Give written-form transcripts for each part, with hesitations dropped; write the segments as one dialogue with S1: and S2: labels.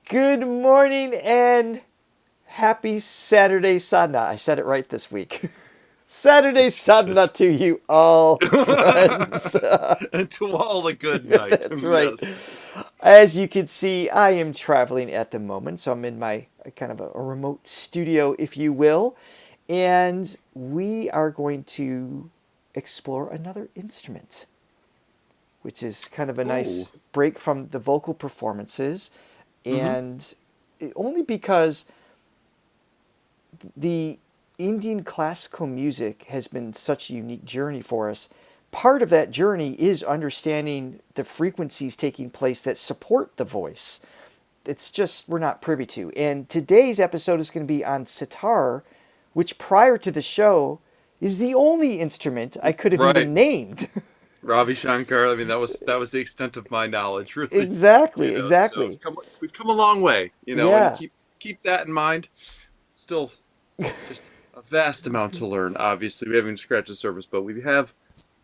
S1: Good morning and happy Saturday Sadhana. I said it right this week. Saturday Sadhana to you all, friends.
S2: And to all a good night.
S1: That's right.
S2: Yes.
S1: As you can see, I am traveling at the moment, so I'm in my kind of a remote studio, if you will, and we are going to explore another instrument, which is kind of a
S2: Oh.
S1: nice break from the vocal performances,
S2: Mm-hmm.
S1: and only because the Indian classical music has been such a unique journey for us. Part of that journey is understanding the frequencies taking place that support the voice. It's just we're not privy to. And today's episode is going to be on sitar, which prior to the show is the only instrument I could have
S2: Right.
S1: even named.
S2: Ravi Shankar. I mean, that was the extent of my knowledge, really.
S1: Exactly,
S2: So
S1: exactly.
S2: we've come a long way, and
S1: Yeah.
S2: keep that in mind. Still just a vast amount to learn, obviously. We haven't even scratched the surface, but we have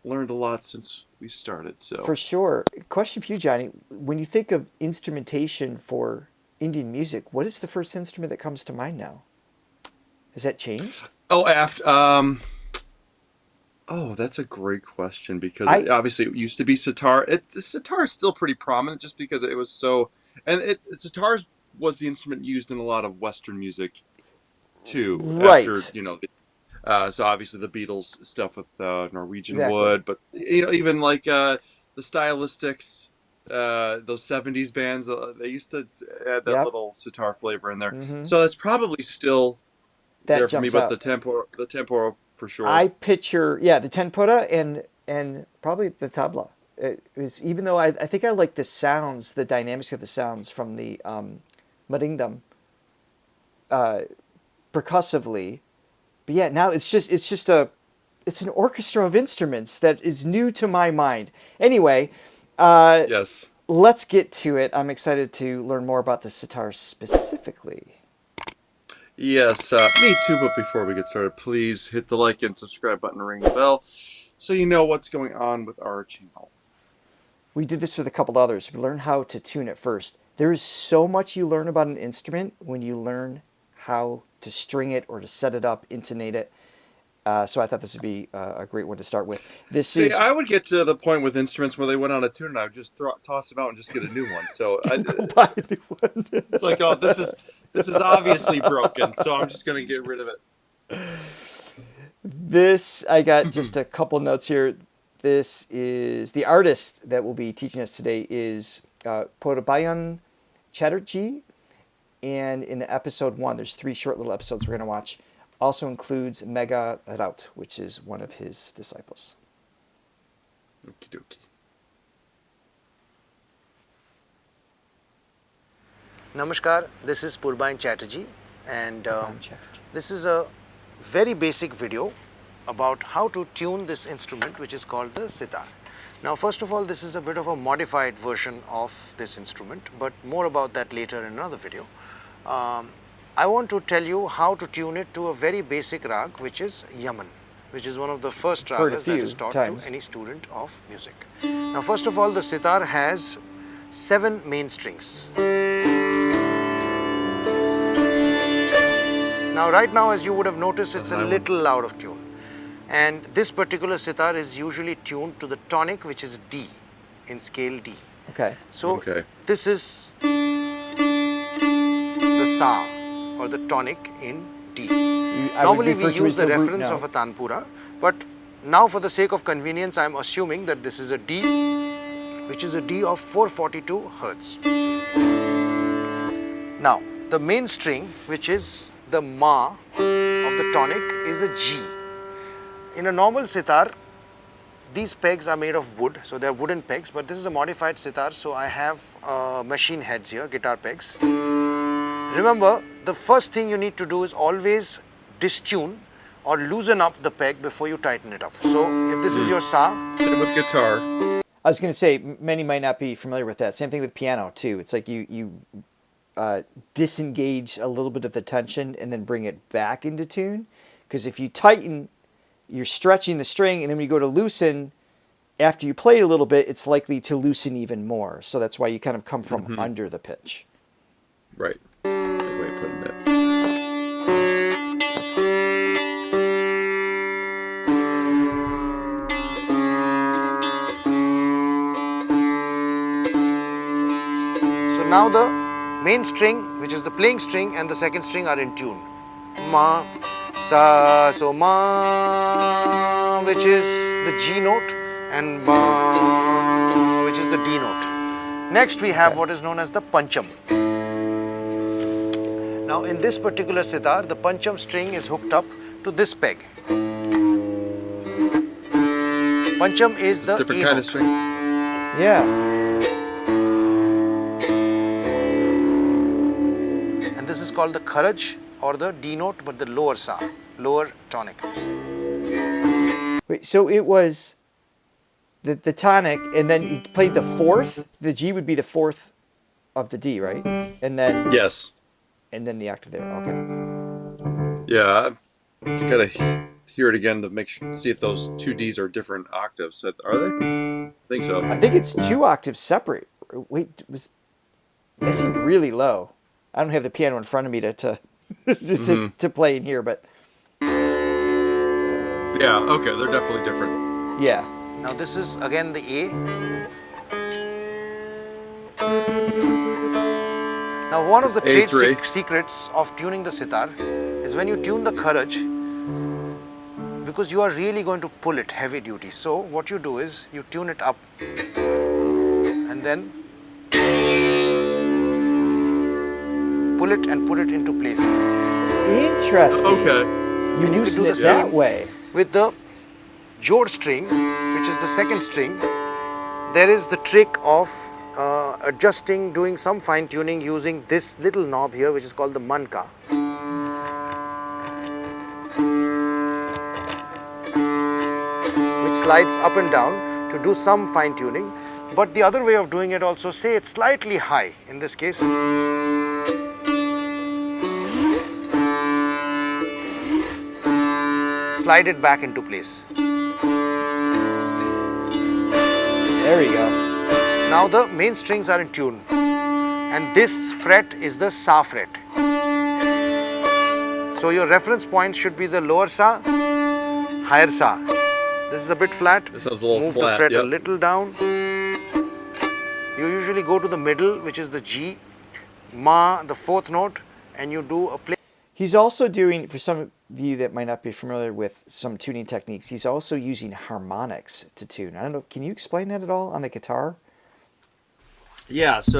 S2: learned a lot since we started,
S1: For
S2: so.
S1: sure. Question for you, Johnny. When you think of instrumentation for Indian music, what is the first instrument that comes to mind now? Has that changed?
S2: Oh, after Oh, that's a great question because
S1: I
S2: obviously it used to be sitar. The sitar is still pretty prominent just because it was so, and sitar was the instrument used in a lot of Western music too. After
S1: right.
S2: so obviously the Beatles stuff with Norwegian
S1: Exactly.
S2: Wood, but even like the Stylistics, those '70s bands, they used to add that
S1: Yep.
S2: little sitar flavor in there.
S1: Mm-hmm.
S2: So that's probably still
S1: That
S2: there for me,
S1: jumps
S2: but
S1: out.
S2: the tempo for sure.
S1: I picture the tempura and probably the tabla. It was even though I think I like the sounds, the dynamics of the sounds from the maringdam percussively. But yeah, now it's an orchestra of instruments that is new to my mind. Anyway, uh,
S2: Yes.
S1: let's get to it. I'm excited to learn more about the sitar specifically.
S2: Yes, me too. But before we get started, please hit the like and subscribe button and ring the bell so you know what's going on with our channel.
S1: We did this with a couple others. We learned how to tune it first. There is so much you learn about an instrument when you learn how to string it or to set it up, intonate it. So I thought this would be a great one to start with. This
S2: See,
S1: is
S2: I would get to the point with instruments where they went on a tune and I would just toss them out and just get a new one.
S1: go buy a new one.
S2: It's like, oh, this is obviously broken, so I'm just gonna get rid of
S1: This, I got
S2: it.
S1: just a couple notes here. This is the artist that will be teaching us today is Purbayan Chatterjee. And in the episode one, there's three short little episodes we're going to watch. Also includes Mega Raut, which is one of his disciples.
S2: Okie dokie.
S3: Namaskar, this is Purbayan Chatterjee, and
S1: Purbayan Chatterjee.
S3: this is a very basic video about how to tune this instrument, which is called the sitar. Now, first of all, this is a bit of a modified version of this instrument, but more about that later in another video. I want to tell you how to tune it to a very basic rag, which is Yaman, which is one of the first
S1: I've heard a
S3: ragas that is
S1: few
S3: taught
S1: times.
S3: to any student of music. Now, first of all, the sitar has 7 main strings. Now, right now, as you would have noticed,
S2: The
S3: it's a
S2: high one.
S3: little out of tune. And this particular sitar is usually tuned to the tonic, which is D, in scale D.
S1: Okay.
S3: So,
S2: Okay.
S3: this is the sa, or the tonic in D.
S1: I would
S3: Normally, we
S1: refer to
S3: use
S1: as
S3: the
S1: the root
S3: reference of
S1: note.
S3: a tanpura, but now for the sake of convenience, I am assuming that this is a D, which is a D of 442 Hertz. Now, the main string, which is the ma of the tonic, is a G. In a normal sitar, these pegs are made of wood, so they are wooden pegs, but this is a modified sitar, so I have machine heads here, guitar pegs. Remember, the first thing you need to do is always distune or loosen up the peg before you tighten it up. So, if this is your sa,
S2: Same with guitar.
S1: I was going to say many might not be familiar with that. Same thing with piano too. It's like you disengage a little bit of the tension and then bring it back into tune. Because if you tighten, you're stretching the string, and then when you go to loosen, after you play a little bit, it's likely to loosen even more. So that's why you kind of come from
S2: Hmm.
S1: under the pitch.
S3: main string, which is the playing string, and the second string are in tune. Ma, sa, so ma, which is the G note, and ba, which is the D note. Next we have what is known as the pancham. Now in this particular sitar, the pancham string is hooked up to this peg. Pancham is the
S2: Different
S3: A
S2: kind
S3: note.
S2: of string.
S1: Yeah.
S3: And this is called the kharaj or the D note, but the lower sa, lower tonic.
S1: Wait, so it was the tonic, and then you played the fourth. The G would be the fourth of the D, right? And then
S2: Yes.
S1: and then the octave there. Okay.
S2: Yeah. You gotta hear it again to make sure, see if those two Ds are different octaves. Are they? I think so.
S1: I think it's 2 octaves separate. Wait, that seemed really low. I don't have the piano in front of me to play in here, but
S2: Yeah. Okay. They're definitely different.
S1: yeah.
S3: Now this is again the A. Now one of the
S2: It's
S3: trade
S2: A3.
S3: secrets of tuning the sitar is when you tune the kharaj, because you are really going to pull it heavy duty. So what you do is you tune it up and then pull it and put it into place.
S1: Interesting.
S2: Okay.
S1: You
S3: And you
S1: loosen
S3: can
S1: it
S3: do the
S1: that
S3: same
S1: way.
S3: with the jod string, which is the second string. There is the trick of adjusting, doing some fine tuning using this little knob here, which is called the manka. Which slides up and down to do some fine tuning. But the other way of doing it also, say it's slightly high in this case. Slide it back into place.
S1: There we go.
S3: Now the main strings are in tune, and this fret is the sa fret. So your reference point should be the lower sa, higher sa. This is a bit flat.
S2: This sounds a little
S3: Move
S2: flat.
S3: the fret
S2: Yep.
S3: a little down. You usually go to the middle, which is the G, ma, the fourth note, and you do a play.
S1: He's also doing, for some of you that might not be familiar with some tuning techniques, he's also using harmonics to tune. I don't know, can you explain that at all on the guitar?
S2: Yeah. So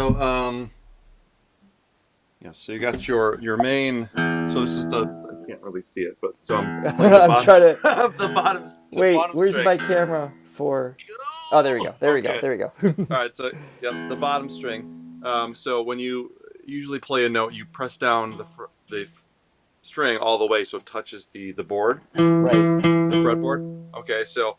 S2: so you got your main. So this is the. I can't really see it, but so I'm. playing the
S1: I'm
S2: bottom-
S1: trying to.
S2: the bottom. The
S1: Wait,
S2: bottom
S1: where's
S2: string.
S1: my camera for? Oh, there we go. There we go.
S2: Okay.
S1: There we go.
S2: All right, so the bottom string. So when you usually play a note, you press down the string all the way so it touches the board,
S1: Right.
S2: the fretboard. Okay, so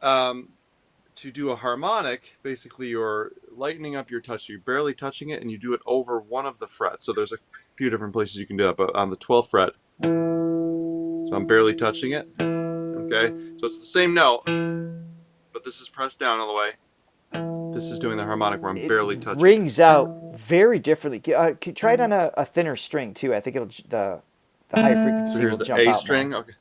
S2: to do a harmonic, basically you're lightening up your touch. So you're barely touching it, and you do it over one of the frets. So there's a few different places you can do that, but on the 12th fret. So I'm barely touching it. Okay, so it's the same note, but this is pressed down all the way. This is doing the harmonic where I'm barely touching.
S1: Rings out very differently. Try it on a thinner string too. I think it'll the higher frequency
S2: So here's
S1: will
S2: the
S1: jump
S2: A
S1: out
S2: string.
S1: more.
S2: Okay.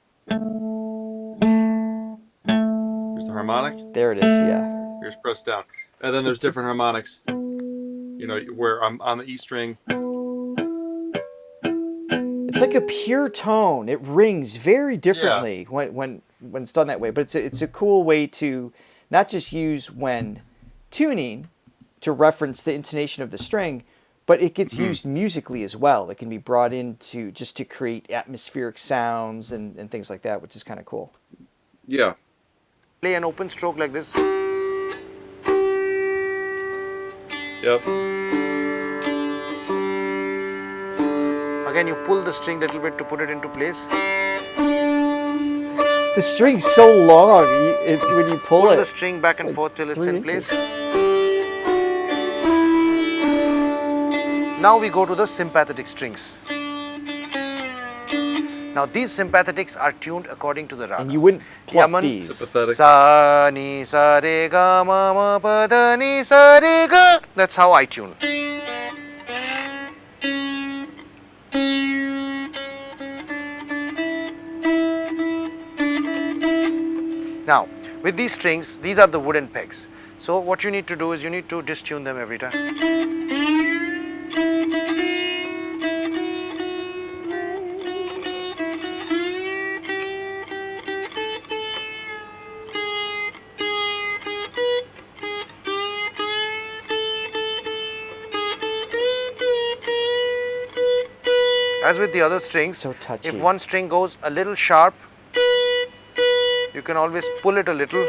S2: Here's the harmonic.
S1: There it is. Yeah.
S2: Here's pressed down, and then there's different harmonics. You know, where I'm on the E string.
S1: It's like a pure tone. It rings very differently when it's done that way. But it's a cool way to not just use when tuning to reference the intonation of the string, but it gets used musically as well. It can be brought into just to create atmospheric sounds and things like that, which is kind of cool.
S2: Yeah.
S3: Play an open stroke like this.
S2: Yep.
S3: Again, you pull the string a little bit to put it into place.
S1: The string's so long when you pull
S3: Pull
S1: it.
S3: the string back
S1: it's
S3: and
S1: like
S3: forth till it's
S1: 3
S3: in
S1: inches.
S3: place. Now we go to the sympathetic strings. Now these sympathetics are tuned according to the raga.
S1: And you wouldn't pluck
S3: Yaman,
S1: these.
S2: Sympathetic.
S3: Sa ni sa re ga ma ma pa da ni sa re ga. That's how I tune. Now, with these strings, these are the wooden pegs. So what you need to do is you need to distune them every time. As with the other strings,
S1: So touchy.
S3: if one string goes a little sharp, you can always pull it a little.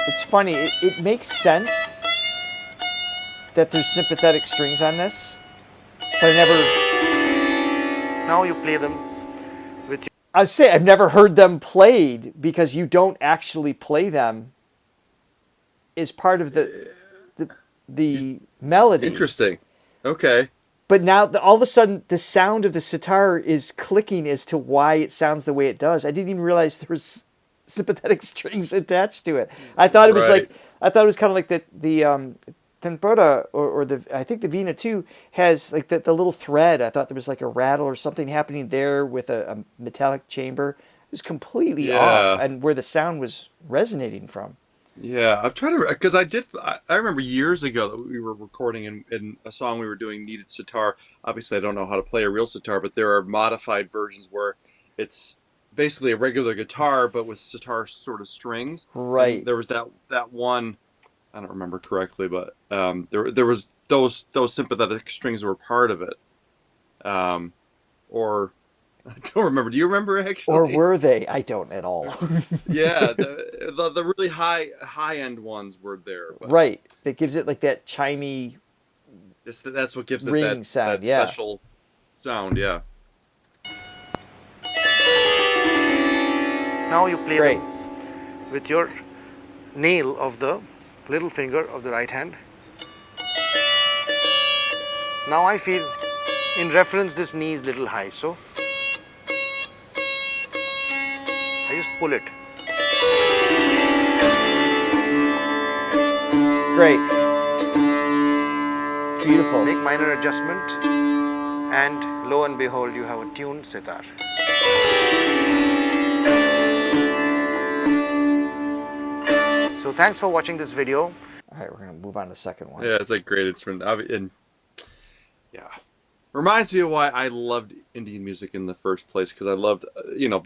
S1: It's funny, it makes sense that there's sympathetic strings on this, but I never...
S3: Now you play them with your...
S1: I would say I've never heard them played because you don't actually play them as part of the melody.
S2: Interesting. Okay.
S1: But now all of a sudden the sound of the sitar is clicking as to why it sounds the way it does. I didn't even realize there was sympathetic strings attached to it. I thought it was
S2: Right.
S1: I thought it was kind of like the tempura or the, I think the vina too has like the little thread. I thought there was like a rattle or something happening there with a metallic chamber. It was completely
S2: Yeah.
S1: off, and where the sound was resonating from.
S2: Yeah, I'm trying to, because I remember years ago that we were recording in a song we were doing needed sitar. Obviously, I don't know how to play a real sitar, but there are modified versions where it's basically a regular guitar, but with sitar sort of strings.
S1: Right.
S2: And there was that one, I don't remember correctly, but there was those sympathetic strings were part of it. Or I don't remember. Do you remember actually?
S1: Or were they? I don't at all.
S2: Yeah, the really high end ones were there. But
S1: Right. That gives it like that chimey.
S2: that's what gives it
S1: Ringing
S2: that
S1: sound,
S2: that
S1: yeah.
S2: special sound. Yeah.
S3: Now you play
S1: Great.
S3: them with your nail of the little finger of the right hand. Now I feel, in reference, this knee is little high, so I just pull it.
S1: Great. It's beautiful.
S3: Make minor adjustment, and lo and behold, you have a tuned sitar. So thanks for watching this video.
S1: All right, we're going to move on to the second one.
S2: Yeah, it's a great instrument. And yeah, reminds me of why I loved Indian music in the first place, because I loved,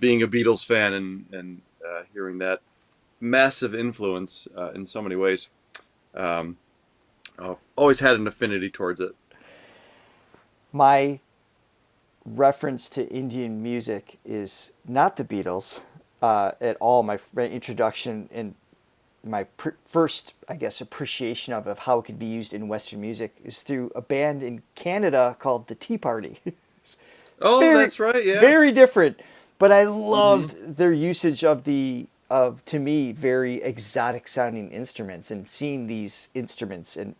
S2: being a Beatles fan and hearing that massive influence in so many ways. Always had an affinity towards it.
S1: My reference to Indian music is not the Beatles at all. My introduction and my first, I guess, appreciation of how it could be used in Western music is through a band in Canada called the Tea Party.
S2: Oh, that's right, yeah.
S1: Very different, but I loved their usage of to me, very exotic sounding instruments, and seeing these instruments, and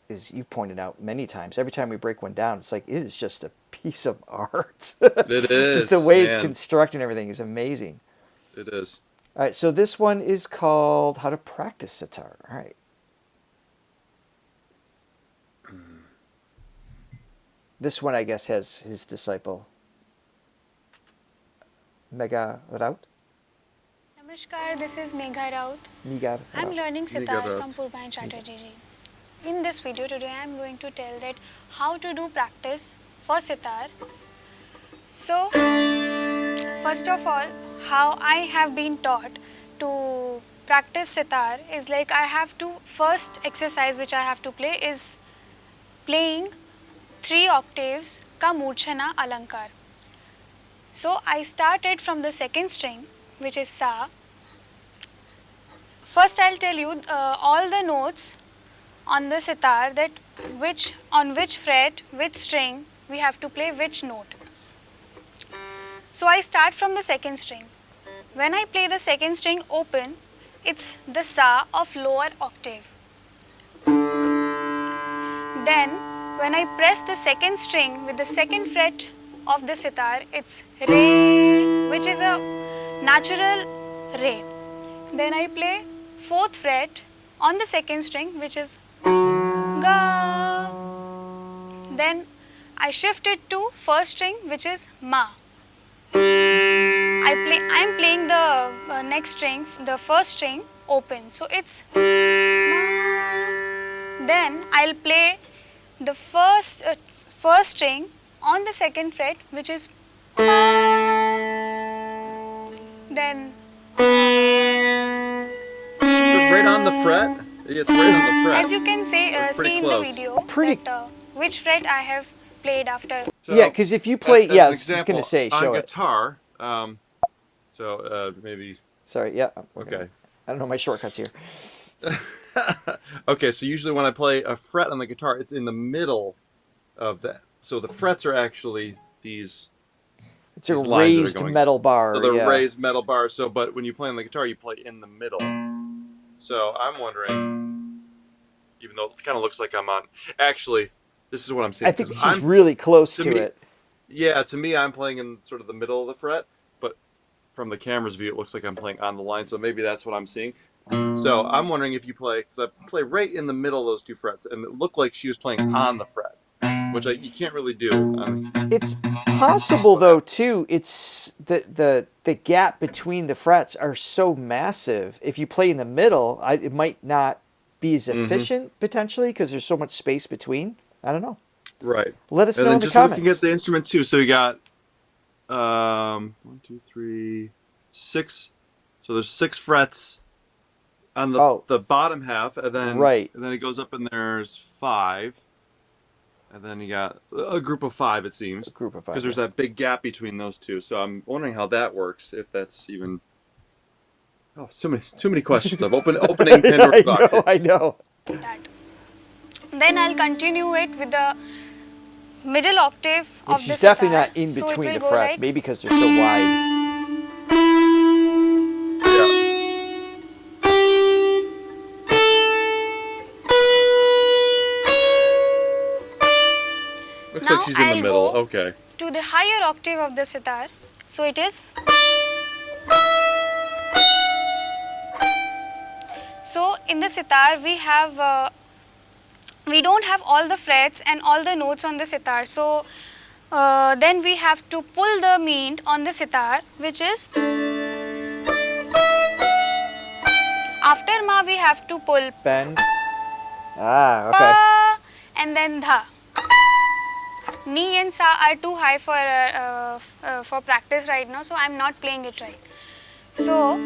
S1: as you've pointed out many times, every time we break one down, it's like it is just a piece of art.
S2: It is.
S1: Just the way it's
S2: man.
S1: constructed and everything is amazing.
S2: It is.
S1: All right, so this one is called How to Practice Sitar. All right. This one, I guess, has his disciple, Megha Raut.
S4: Namaskar, this is Megha Raut.
S1: Megha
S4: I'm
S1: Raut.
S4: learning sitar
S2: Raut.
S4: from Purbayan Chatterjee. In this video today, I'm going to tell that how to do practice for sitar. So, first of all, how I have been taught to practice sitar is like I have to, first exercise which I have to play is playing 3 octaves ka murchana alankar. So I started from the second string, which is sa. First I'll tell you all the notes on the sitar, that on which fret, which string we have to play which note. So I start from the second string. When I play the second string open, it's the sa of lower octave. Then when I press the second string with the second fret of the sitar, it's re, which is a natural re. Then I play 4th fret on the second string, which is ga. Then I shift it to first string, which is ma. I'm playing the next string, the first string open, so it's ma. Then I'll play the first string on the second fret, which is pa. Then
S2: So right on on the fret? It's right on the fret.
S4: As you can say,
S2: It's pretty
S4: see in the
S2: close.
S4: video,
S1: Pretty-
S4: that, which fret I have played after.
S2: So,
S1: Yeah, because if you play,
S2: as
S1: yeah, I
S2: an
S1: was just
S2: example,
S1: gonna say,
S2: on
S1: show it.
S2: guitar, maybe,
S1: Sorry, yeah.
S2: okay.
S1: I don't know my shortcuts here.
S2: Okay, so usually when I play a fret on the guitar, it's in the middle of that. So the frets are actually these.
S1: It's a
S2: These lines that are
S1: raised
S2: going-
S1: metal bar.
S2: So they're
S1: yeah.
S2: raised metal bars. So, but when you play on the guitar, you play in the middle. So I'm wondering, even though it kind of looks like I'm on. Actually, this is what I'm saying.
S1: I think this is really close to
S2: me-
S1: it.
S2: Yeah, to me, I'm playing in sort of the middle of the fret, but from the camera's view, it looks like I'm playing on the line. So maybe that's what I'm seeing. So I'm wondering if you play, because I play right in the middle of those two frets, and it looked like she was playing on the fret, which you can't really do.
S1: It's possible though too. It's the gap between the frets are so massive. If you play in the middle, it might not be as efficient potentially because there's so much space between. I don't know.
S2: Right.
S1: Let us
S2: And
S1: know
S2: then
S1: in the
S2: just
S1: comments.
S2: looking at the instrument too, so you got 1, 2, 3, 6. So there's 6 frets on the bottom half, and then and then it goes up and there's 5, and then you got a group of 5. It seems
S1: A group of 5
S2: because there's that big gap between those two. So I'm wondering how that works. If that's even too many questions. I'm opening Pandora's box. Here.
S1: I know.
S4: That. Then I'll continue it with the middle octave
S1: And
S4: of the
S1: she's definitely
S4: sitar.
S1: not in
S4: So it
S1: between
S4: will
S1: the
S4: go
S1: frets,
S4: like,
S1: maybe because they're so wide.
S2: Looks
S4: Now
S2: like she's in the
S4: I'll
S2: middle.
S4: go
S2: Okay.
S4: to the higher octave of the sitar. So it is. So in the sitar we don't have all the frets and all the notes on the sitar. So then we have to pull the meat on the sitar, which is. After ma we have to pull
S1: Bend. Ah, okay.
S4: pa and then dha. Ni and sa are too high for practice right now, so I'm not playing it right. So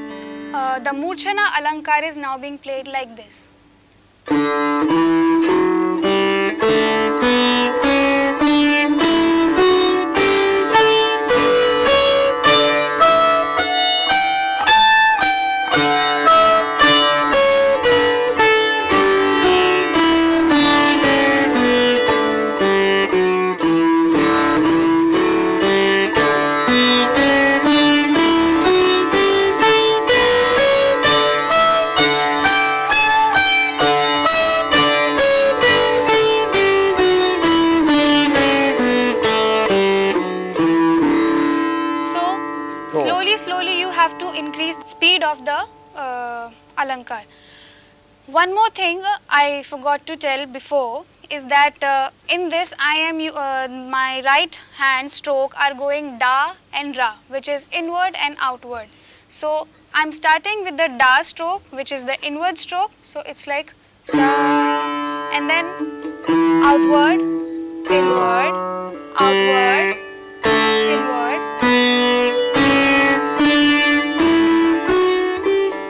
S4: the Murchana Alankar is now being played like this. Slowly you have to increase the speed of the alankar. One more thing I forgot to tell before is that in this I am my right hand stroke are going da and ra, which is inward and outward. So I'm starting with the da stroke, which is the inward stroke. So it's like sa, and then outward, inward, outward, inward.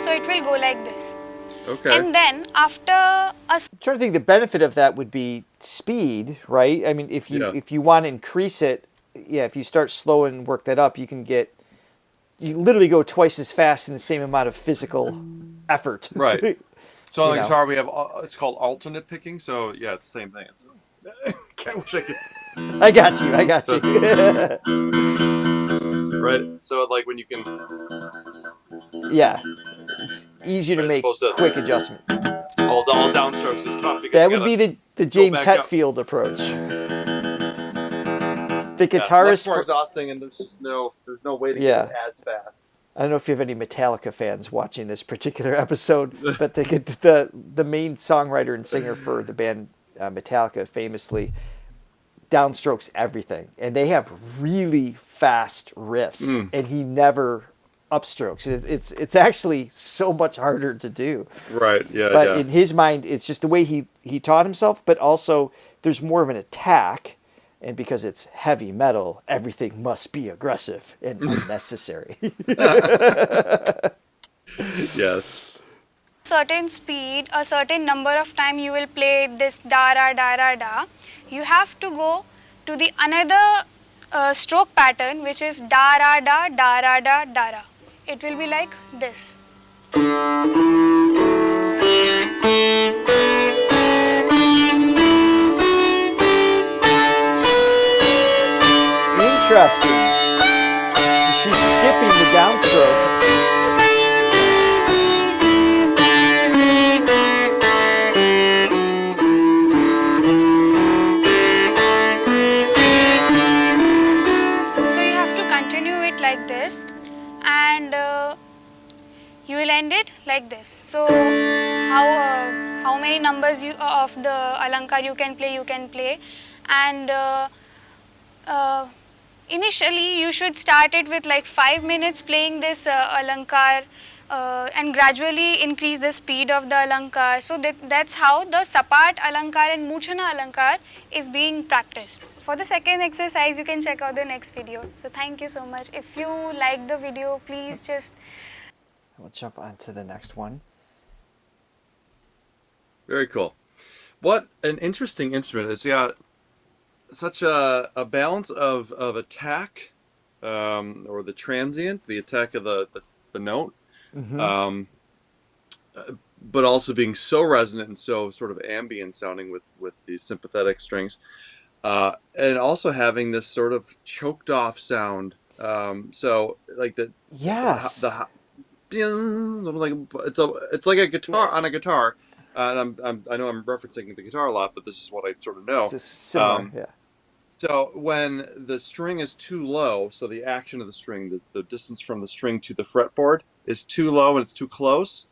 S4: So it will go like this.
S2: Okay.
S4: And then after a
S1: I'm trying to think the benefit of that would be speed, right? I mean, if you want to increase it, if you start slow and work that up, you literally go twice as fast in the same amount of physical effort.
S2: Right. So on the
S1: You know.
S2: guitar we have it's called alternate picking. So yeah, it's the same thing. I wish I could.
S1: I got you.
S2: Right. So like when you can.
S1: Yeah. It's easier to
S2: Right,
S1: make
S2: supposed to-
S1: quick adjustment.
S2: All downstrokes is tough because
S1: That
S2: you
S1: would be
S2: gotta
S1: the James
S2: back up.
S1: Hetfield approach. The
S2: much
S1: guitarist
S2: more
S1: for,
S2: exhausting, and there's no way to
S1: Yeah.
S2: get it as fast.
S1: I don't know if you have any Metallica fans watching this particular episode, but the main songwriter and singer for the band Metallica famously downstrokes everything, and they have really fast riffs, and he never upstrokes. It's actually so much harder to do.
S2: Right. Yeah.
S1: But in his mind, it's just the way he taught himself, but also there's more of an attack. And because it's heavy metal, everything must be aggressive and unnecessary.
S2: Yes.
S4: certain speed, a certain number of time you will play this da ra da ra da, you have to go to the another stroke pattern, which is da ra da da ra da da ra. It will be like this.
S1: Interesting. She's skipping the downstroke.
S4: So you have to continue it like this, and you will end it like this. So how many numbers of the alankar you can play, and initially you should start it with like 5 minutes playing this alankar, and gradually increase the speed of the alankar. So that's how the sapat alankar and muchana alankar is being practiced. For the second exercise, you can check out the next video. So thank you so much. If you like the video, please just...
S1: We'll jump on to the next one.
S2: Very cool. What an interesting instrument. It's got such a balance of attack, or the transient, the attack of the note, but also being so resonant and so sort of ambient sounding with the sympathetic strings, and also having this sort of choked off sound. So like
S1: Yes.
S2: It's like a guitar on a guitar. And I know I'm referencing the guitar a lot, but this is what I sort of know.
S1: It's similar, yeah.
S2: So when the string is too low, so the action of the string, the distance from the string to the fretboard is too low and it's too close,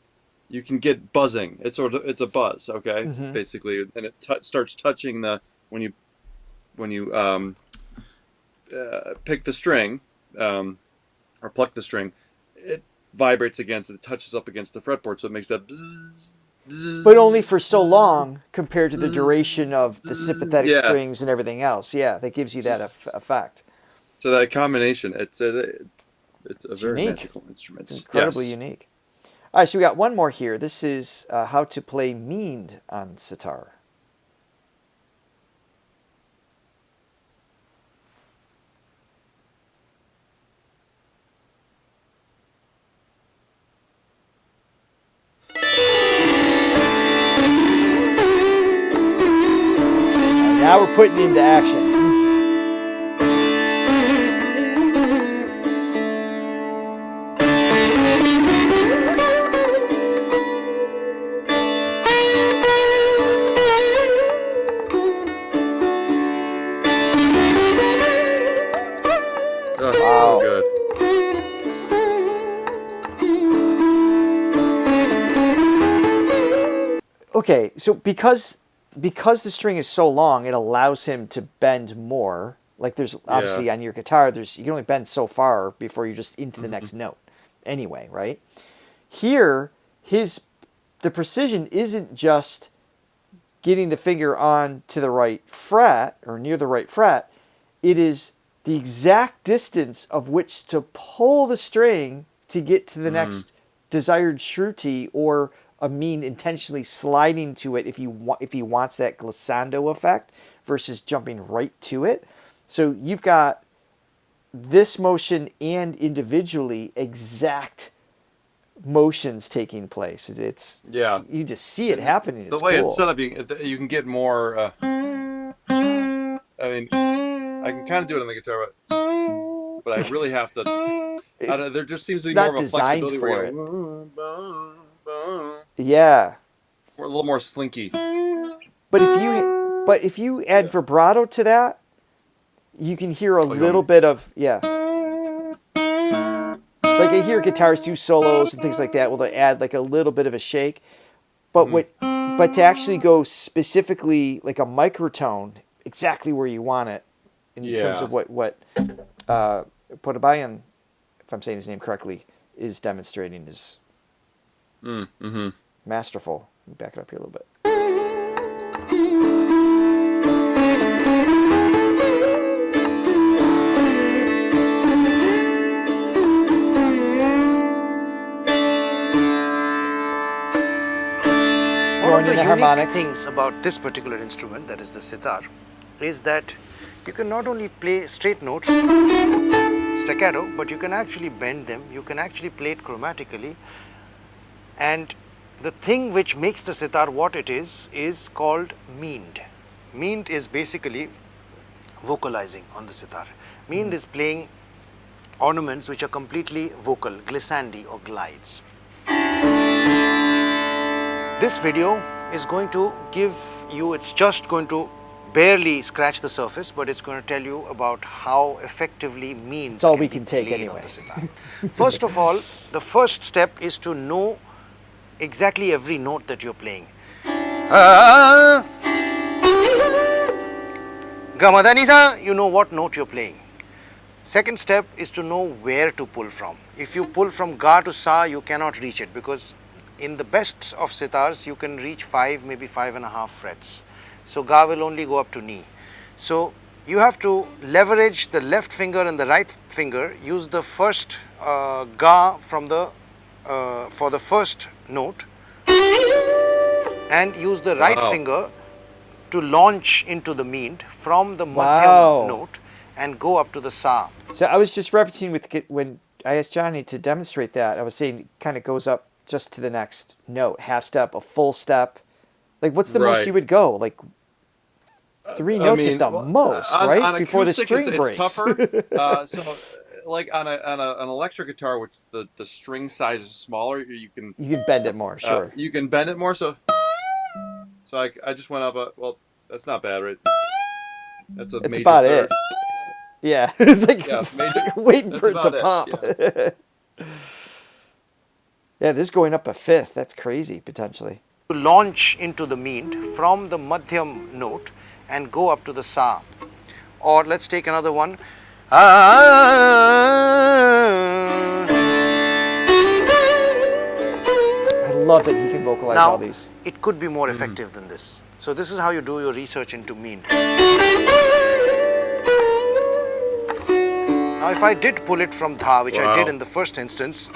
S2: you can get buzzing. It's a buzz, okay, basically, and it starts touching when you pick the string or pluck the string, it vibrates against it, touches up against the fretboard, so it makes that bzzz.
S1: But only for so long compared to the duration of the sympathetic strings and everything else. Yeah, that gives you that effect.
S2: So that combination, it's a very
S1: unique.
S2: magical instrument.
S1: It's incredibly unique. All right, so we got one more here. This is how to play meend on sitar. Now we're putting into action.
S2: Oh, wow. So good.
S1: Okay, so because the string is so long, it allows him to bend more. Like there's obviously on your guitar, you can only bend so far before you're just into the next note. Anyway, right? Here, the precision isn't just getting the finger on to the right fret or near the right fret. It is the exact distance of which to pull the string to get to the next desired shruti, or a mean intentionally sliding to it if he wants that glissando effect versus jumping right to it. So you've got this motion and individually exact motions taking place. You just see it happening.
S2: The way it's set up, you can get more. I mean, I can kind of do it on the guitar, but I really have to. There just seems to be more of a flexibility
S1: for it.
S2: Yeah, or a little more slinky.
S1: But if you add vibrato to that, you can hear a little bit of Like I hear guitars do solos and things like that. Well, they add like a little bit of a shake, but but to actually go specifically like a microtone exactly where you want it in terms of what Purbayan, if I'm saying his name correctly, is demonstrating is masterful. Let me back it up here a little bit. throwing
S3: of
S1: in
S3: the
S1: the
S3: unique
S1: harmonics.
S3: things about this particular instrument, that is the sitar, is that you can not only play straight notes, staccato, but you can actually bend them, you can actually play it chromatically. And the thing which makes the sitar what it is called meend. Meend is basically vocalizing on the sitar. Meend is playing ornaments which are completely vocal, glissandi or glides. This video is going to give you, it's just going to barely scratch the surface, but it's going to tell you about how effectively means
S1: It's all
S3: can
S1: we
S3: be
S1: can take
S3: played
S1: anyway.
S3: on the sitar. First of all, the first step is to know exactly every note that you're playing. Gamadhanisa, you know what note you're playing. Second step is to know where to pull from. If you pull from ga to sa, you cannot reach it, because in the best of sitars you can reach 5, maybe 5.5 frets. So ga will only go up to knee. So you have to leverage the left finger and the right finger, use the first ga from the for the first note, and use the right
S2: Wow.
S3: finger to launch into the meend from the
S1: Wow.
S3: madhyam note and go up to the sa.
S1: So I was just referencing when I asked Johnny to demonstrate that, I was saying it kind of goes up just to the next note, half step, a full step. Like, what's the most
S2: Right.
S1: you would go? Like 3 notes at the
S2: well,
S1: most, right?
S2: On
S1: Before the
S2: acoustic,
S1: string
S2: it's
S1: breaks.
S2: tougher. So, like on an electric guitar, which the string size is smaller, you can
S1: You can bend it more, sure.
S2: you can bend it more. So I just went up. Well, that's not bad, right? That's a
S1: That's
S2: major
S1: about
S2: third.
S1: it. Yeah, it's like
S2: Yeah, major.
S1: waiting
S2: That's
S1: for it to
S2: about
S1: pop.
S2: Yes.
S1: Yeah, this is going up a fifth. That's crazy, potentially.
S3: To launch into the meend from the madhyam note and go up to the sa. Or let's take another one.
S1: I love that he can vocalize all
S3: Now,
S1: these.
S3: it could be more effective than this. So this is how you do your research into meend. Now, if I did pull it from dha, which I did
S2: Wow.
S3: in the first instance,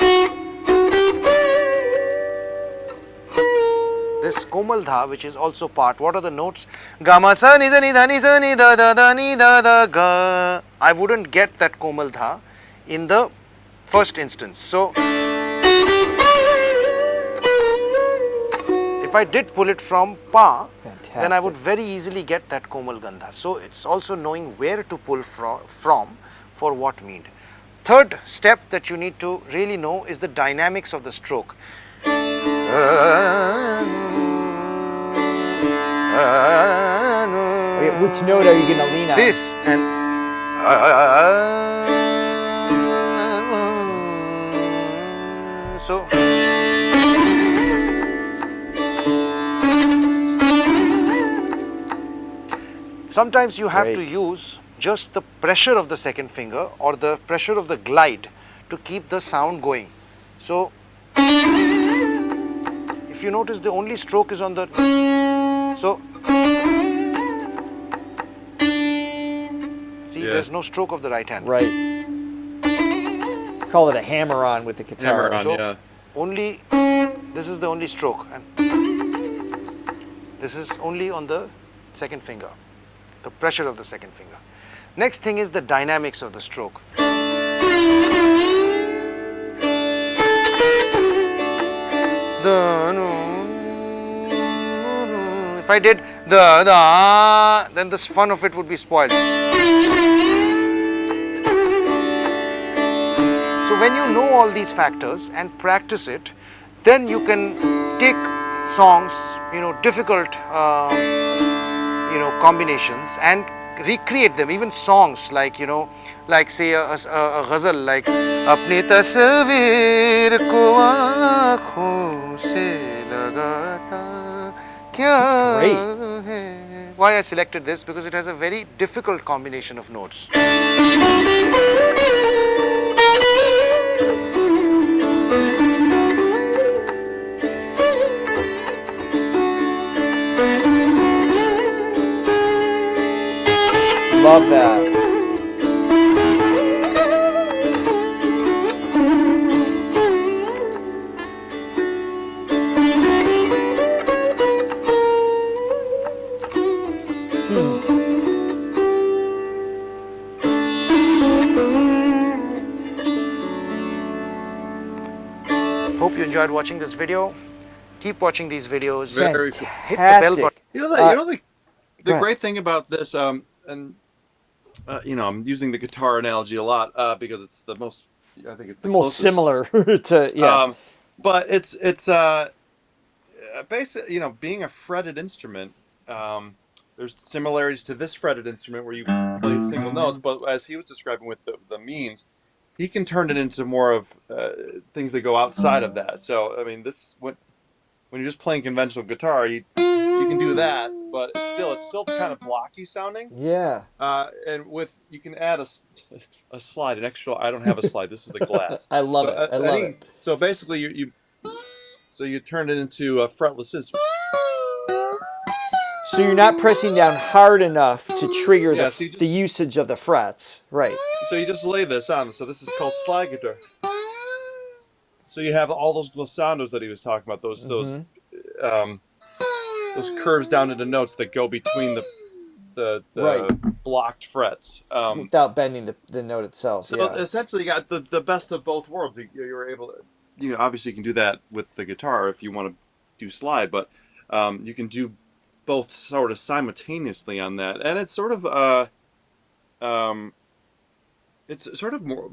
S3: this komal dha, which is also part, what are the notes? Gama sa ni za ni da ni za ni da da da ni da da ga. I wouldn't get that komal dha in the first instance. So if I did pull it from pa, then I would very easily get that komal gandhar. So it's also knowing where to pull from for what meend. Third step that you need to really know is the dynamics of the stroke.
S1: Okay, which note are you going to lean on?
S3: This and so sometimes you have to use just the pressure of the second finger or the pressure of the glide to keep the sound going. So if you notice, the only stroke is on the, so see, there's no stroke of the right hand.
S1: Right. Call it a hammer-on with the guitar.
S2: Hammer-on, yeah.
S3: Only, this is the only stroke, and this is only on the second finger, the pressure of the second finger. Next thing is the dynamics of the stroke. If I did the, then the fun of it would be spoiled. So when you know all these factors and practice it, then you can take songs, difficult, combinations and recreate them. Even songs like, like say a ghazal like apne tasveer ko aankhon se lagata kya hai. Why I selected this? Because it has a very difficult combination of notes.
S1: Love that.
S3: enjoyed watching this video. Keep watching these videos.
S2: Very cool.
S3: Hit the bell button.
S1: Fantastic.
S2: You know the
S1: Go ahead.
S2: great thing about this, and I'm using the guitar analogy a lot because it's the most. I think it's
S1: The most
S2: closest.
S1: similar to
S2: But it's basically, being a fretted instrument. There's similarities to this fretted instrument where you play single notes, but as he was describing with the means, he can turn it into more of things that go outside of that. So I mean, when you're just playing conventional guitar, you can do that, but it's still kind of blocky sounding.
S1: Yeah.
S2: And you can add a slide, an extra. I don't have a slide. This is the glass.
S1: I love it. I love it.
S2: So basically, you turn it into a fretless instrument.
S1: So you're not pressing down hard enough to trigger
S2: Yeah, so
S1: the usage of the frets, right?
S2: So you just lay this on. So this is called slide guitar. So you have all those glissandos that he was talking about. Those curves down into notes that go between the
S1: Right.
S2: blocked frets.
S1: Without bending the note itself.
S2: So
S1: Yeah.
S2: essentially, you got the best of both worlds. You're able to, obviously you can do that with the guitar if you want to do slide, but you can do both sort of simultaneously on that, and it's sort of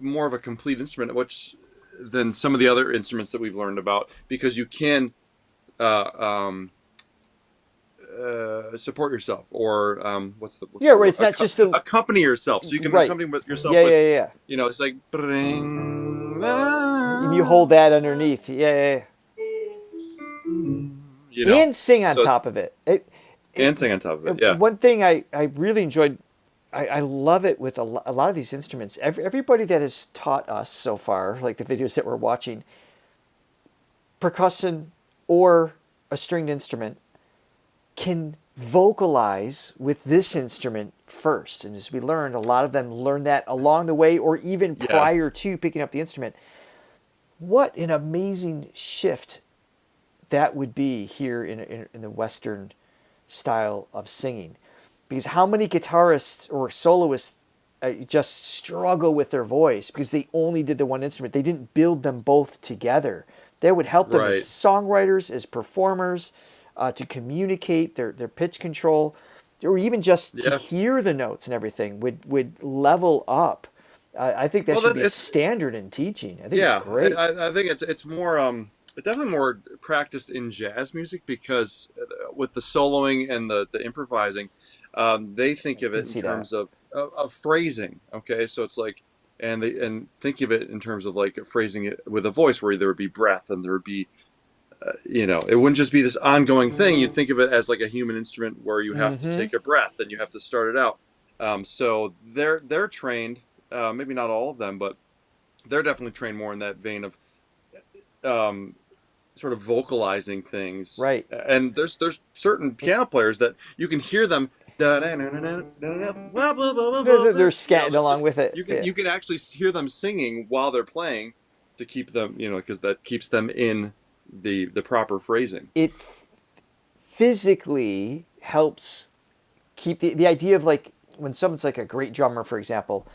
S2: more of a complete instrument, than some of the other instruments that we've learned about, because you can support yourself, or what's the
S1: right. It's not just
S2: accompany yourself, so you can
S1: right.
S2: accompany with yourself.
S1: Yeah.
S2: It's like
S1: And you hold that underneath. Yeah. And sing on top of it.
S2: And sing on top of it. Yeah.
S1: One thing I really enjoyed. I love it with a lot of these instruments. Everybody that has taught us so far, like the videos that we're watching, percussion or a stringed instrument, can vocalize with this instrument first. And as we learned, a lot of them learn that along the way or even prior to picking up the instrument. What an amazing shift that would be here in the Western style of singing. Because how many guitarists or soloists just struggle with their voice because they only did the one instrument. They didn't build them both together. That would help them as songwriters, as performers, to communicate their pitch control, or even just to hear the notes and everything would level up. I think that should be a standard in teaching. I think it's great.
S2: I think it's more definitely more practiced in jazz music, because with the soloing and the improvising, they think of it in terms of phrasing. Okay, so it's like, and think of it in terms of like phrasing it with a voice where there would be breath and there would be, it wouldn't just be this ongoing thing. You'd think of it as like a human instrument where you have to take a breath and you have to start it out. So they're trained, maybe not all of them, but they're definitely trained more in that vein of sort of vocalizing things.
S1: Right.
S2: And there's certain piano players that you can hear them. They're
S1: scatting along with it.
S2: You can actually hear them singing while they're playing to keep them, because that keeps them in the proper phrasing.
S1: It physically helps keep the idea of, like, when someone's like a great drummer, for example,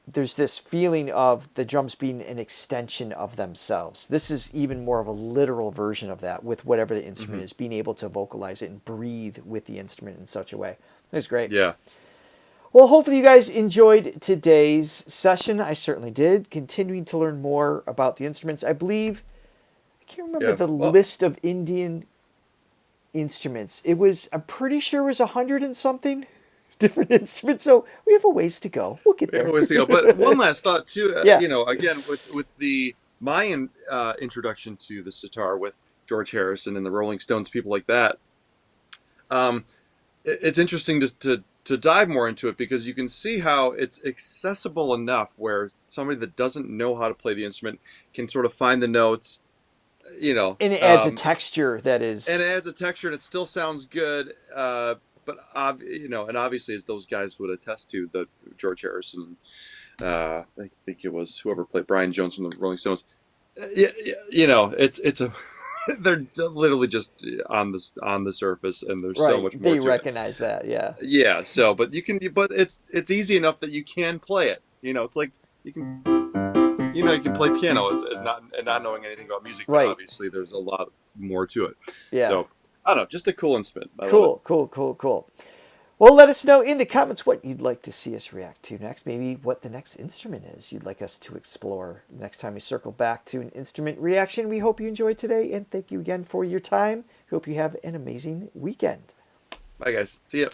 S1: there's this feeling of the drums being an extension of themselves. This is even more of a literal version of that with whatever the instrument is, being able to vocalize it and breathe with the instrument in such a way. It's great.
S2: Yeah.
S1: Well, hopefully you guys enjoyed today's session. I certainly did. Continuing to learn more about the instruments. I believe, I can't remember list of Indian instruments. I'm pretty sure it was 100 and something different instruments, so we have a ways to go. We'll get there.
S2: We have a ways to go. But one last thought too. Again with my introduction to the sitar with George Harrison and the Rolling Stones, people like that. It's interesting to dive more into it, because you can see how it's accessible enough where somebody that doesn't know how to play the instrument can sort of find the notes. And
S1: it adds a texture that is.
S2: And it adds a texture, and it still sounds good. But and obviously, as those guys would attest to, the George Harrison, I think it was whoever played Brian Jones from the Rolling Stones. It's a they're literally just on the surface, and there's so much more.
S1: They recognize that, yeah.
S2: Yeah. So, but it's easy enough that you can play it. It's like you can. you can play piano as not knowing anything about music, but
S1: Right.
S2: obviously there's a lot more to it.
S1: Yeah.
S2: So I don't know, just a cool instrument. I love
S1: Cool. Well, let us know in the comments what you'd like to see us react to next. Maybe what the next instrument is you'd like us to explore next time we circle back to an instrument reaction. We hope you enjoyed today, and thank you again for your time. Hope you have an amazing weekend.
S2: it. Bye, guys. See ya.